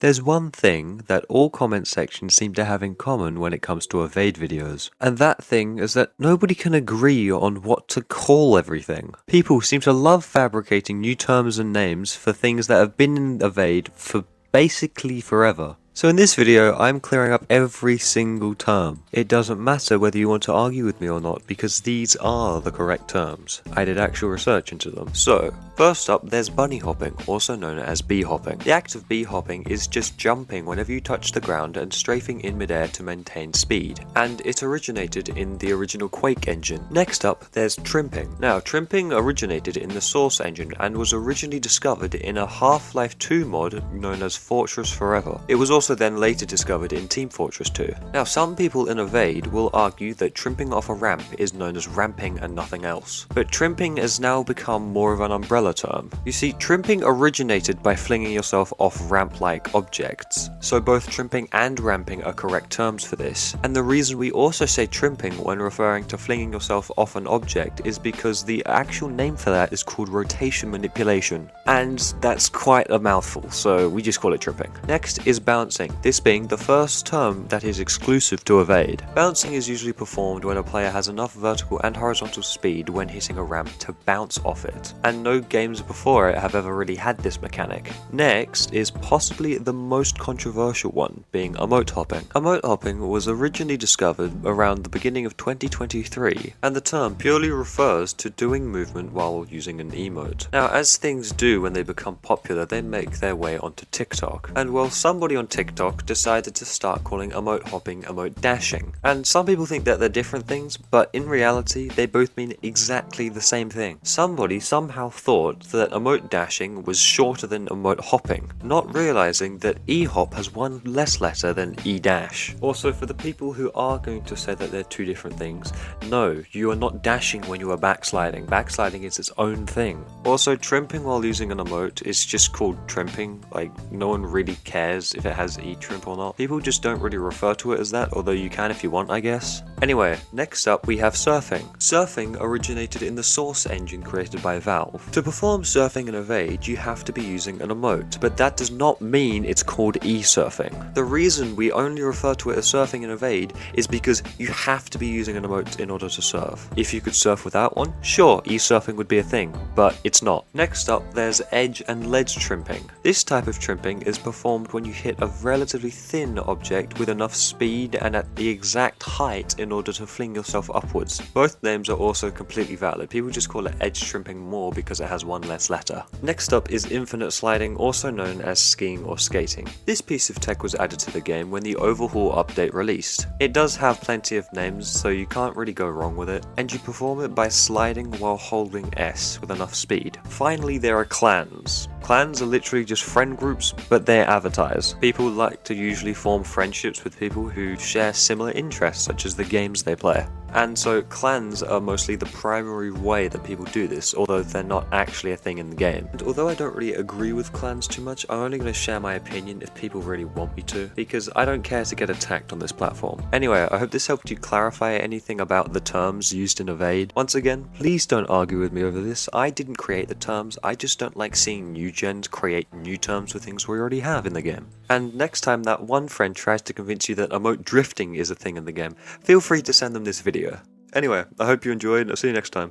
There's one thing that all comment sections seem to have in common when it comes to evade videos, and that thing is that nobody can agree on what to call everything. People seem to love fabricating new terms and names for things that have been in evade for basically forever. So in this video, I'm clearing up every single term. It doesn't matter whether you want to argue with me or not, because these are the correct terms. I did actual research into them. So, first up, there's bunny hopping, also known as bee hopping. The act of bee hopping is just jumping whenever you touch the ground and strafing in midair to maintain speed. And it originated in the original Quake engine. Next up, there's trimping. Now, trimping originated in the Source engine and was originally discovered in a Half-Life 2 mod known as Fortress Forever. It was also then later discovered in Team Fortress 2. Now, some people in Evade will argue that trimping off a ramp is known as ramping and nothing else. But trimping has now become more of an umbrella term. You see, trimping originated by flinging yourself off ramp-like objects. So both trimping and ramping are correct terms for this. And the reason we also say trimping when referring to flinging yourself off an object is because the actual name for that is called rotation manipulation. And that's quite a mouthful, so we just call it tripping. Next is bouncing. This being the first term that is exclusive to Evade. Bouncing is usually performed when a player has enough vertical and horizontal speed when hitting a ramp to bounce off it, and no games before it have ever really had this mechanic. Next is possibly the most controversial one, being emote hopping. Emote hopping was originally discovered around the beginning of 2023, and the term purely refers to doing movement while using an emote. Now, as things do when they become popular, they make their way onto TikTok, and while somebody on TikTok decided to start calling emote hopping emote dashing. And some people think that they're different things, but in reality, they both mean exactly the same thing. Somebody somehow thought that emote dashing was shorter than emote hopping, not realizing that e-hop has one less letter than e-dash. Also, for the people who are going to say that they're two different things, no, you are not dashing when you are backsliding. Backsliding is its own thing. Also, trimping while using an emote is just called trimping. Like, no one really cares if it has e-trimp or not. People just don't really refer to it as that, although you can if you want, I guess. Anyway, next up we have surfing. Surfing originated in the Source engine created by Valve. To perform surfing in Evade, you have to be using an emote, but that does not mean it's called e-surfing. The reason we only refer to it as surfing in Evade is because you have to be using an emote in order to surf. If you could surf without one, sure, e-surfing would be a thing, but it's not. Next up, there's edge and ledge trimping. This type of trimping is performed when you hit a relatively thin object with enough speed and at the exact height in order to fling yourself upwards. Both names are also completely valid. People just call it edge trimping more because it has one less letter. Next up is infinite sliding, also known as skiing or skating. This piece of tech was added to the game when the Overhaul update released. It does have plenty of names, so you can't really go wrong with it, and you perform it by sliding while holding S with enough speed. Finally, there are clans. Clans are literally just friend groups, but they're advertised. People like to usually form friendships with people who share similar interests, such as the games they play. And so clans are mostly the primary way that people do this, although they're not actually a thing in the game. And although I don't really agree with clans too much, I'm only going to share my opinion if people really want me to, because I don't care to get attacked on this platform. Anyway, I hope this helped you clarify anything about the terms used in Evade. Once again, please don't argue with me over this. I didn't create the terms, I just don't like seeing new gens create new terms for things we already have in the game. And next time that one friend tries to convince you that emote drifting is a thing in the game, feel free to send them this video. Anyway, I hope you enjoyed, and I'll see you next time.